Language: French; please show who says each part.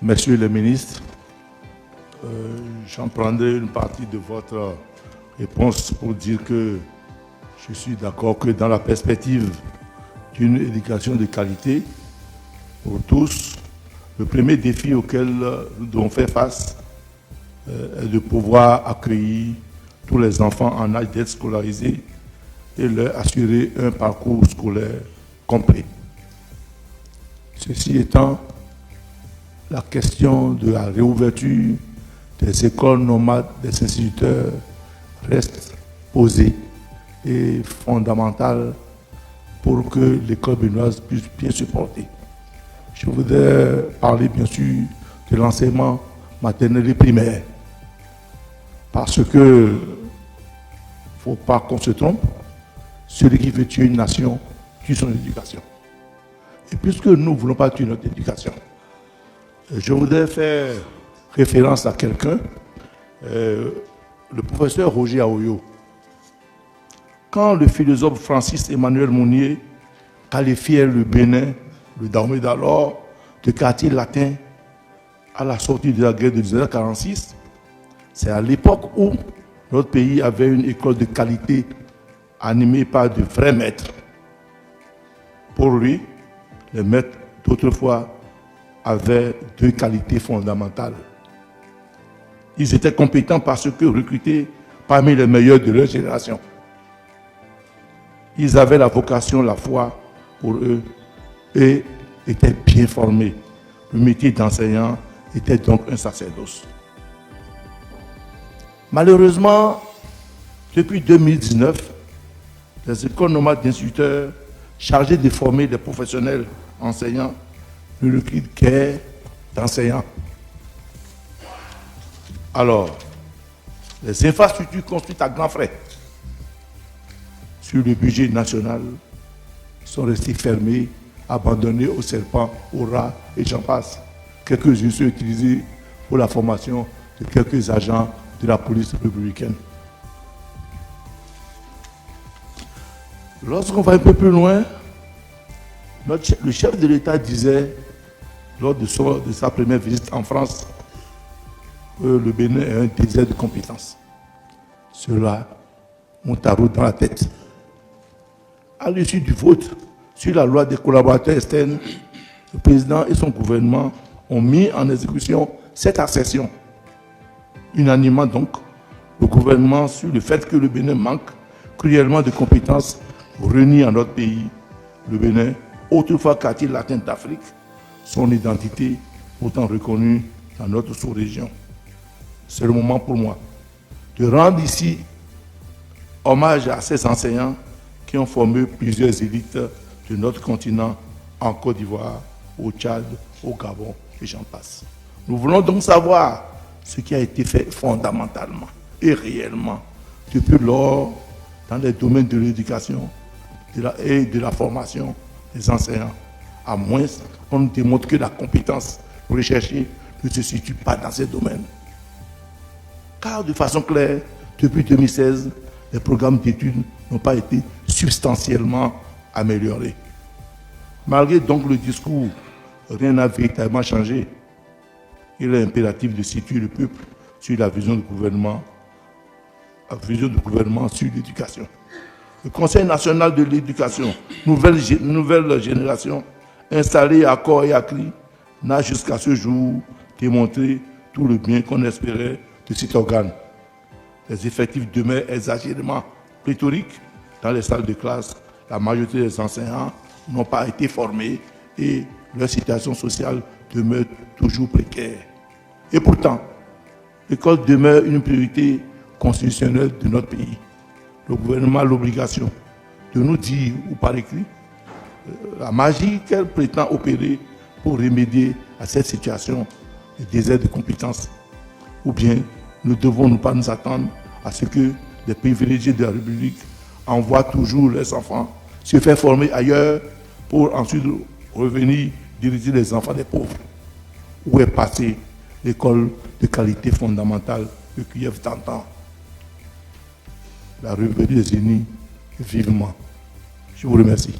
Speaker 1: Messieurs les ministres, j'en prendrai une partie de votre réponse pour dire que je suis d'accord que dans la perspective d'une éducation de qualité pour tous, le premier défi auquel nous devons faire face est de pouvoir accueillir tous les enfants en âge d'être scolarisés et leur assurer un parcours scolaire complet. Ceci étant, la question de la réouverture des écoles nomades des instituteurs reste posée et fondamentale pour que l'école béninoise puisse bien se porter. Je voudrais parler bien sûr de l'enseignement maternel et primaire, parce que il ne faut pas qu'on se trompe, celui qui veut tuer une nation tue son éducation. Et puisque nous ne voulons pas tuer notre éducation, je voudrais faire référence à quelqu'un, le professeur Roger Aoyo. Quand le philosophe Francis Emmanuel Mounier qualifiait le Bénin, le Dahomey d'alors, de quartier latin à la sortie de la guerre de 1946, c'est à l'époque où notre pays avait une école de qualité animée par de vrais maîtres. Pour lui, les maîtres d'autrefois avaient deux qualités fondamentales. Ils étaient compétents parce que recrutés parmi les meilleurs de leur génération. Ils avaient la vocation, la foi pour eux et étaient bien formés. Le métier d'enseignant était donc un sacerdoce. Malheureusement, depuis 2019, les écoles nomades d'instituteurs chargées de former des professionnels enseignants ne recrutent qu'un d'enseignants. Alors, les infrastructures construites à grands frais sur le budget national sont restées fermées, abandonnées aux serpents, aux rats et j'en passe. Quelques-unes sont utilisées pour la formation de quelques agents de la police républicaine. Lorsqu'on va un peu plus loin, le chef de l'État disait, lors de sa première visite en France, que le Bénin est un désert de compétences. Cela monte à route dans la tête. À l'issue du vote sur la loi des collaborateurs externes, le président et son gouvernement ont mis en exécution cette accession. Unanimement donc, le gouvernement sur le fait que le Bénin manque cruellement de compétences pour réunir en notre pays le Bénin, autrefois quartier latin d'Afrique, son identité pourtant reconnue dans notre sous-région. C'est le moment pour moi de rendre ici hommage à ces enseignants qui ont formé plusieurs élites de notre continent en Côte d'Ivoire, au Tchad, au Gabon et j'en passe. Nous voulons donc savoir ce qui a été fait fondamentalement et réellement depuis lors dans les domaines de l'éducation et de la formation des enseignants, à moins qu'on nous démontre que la compétence recherchée ne se situe pas dans ces domaines. Car de façon claire, depuis 2016, les programmes d'études n'ont pas été substantiellement améliorés. Malgré donc le discours, rien n'a véritablement changé. Il est impératif de situer le peuple sur la vision du gouvernement sur l'éducation. Le Conseil national de l'éducation, nouvelle génération, installé à corps et à cri, n'a jusqu'à ce jour démontré tout le bien qu'on espérait de cet organe. Les effectifs demeurent exagérément pléthoriques dans les salles de classe. La majorité des enseignants n'ont pas été formés et leur situation sociale demeure toujours précaire. Et pourtant, l'école demeure une priorité constitutionnelle de notre pays. Le gouvernement a l'obligation de nous dire, ou par écrit, la magie qu'elle prétend opérer pour remédier à cette situation de désert de compétences. Ou bien nous ne devons pas nous attendre à ce que les privilégiés de la République envoient toujours leurs enfants se faire former ailleurs pour ensuite revenir diriger les enfants des pauvres. Où est passée l'école de qualité fondamentale de Kiev d'antan? La revenue des unis vivement. Je vous remercie.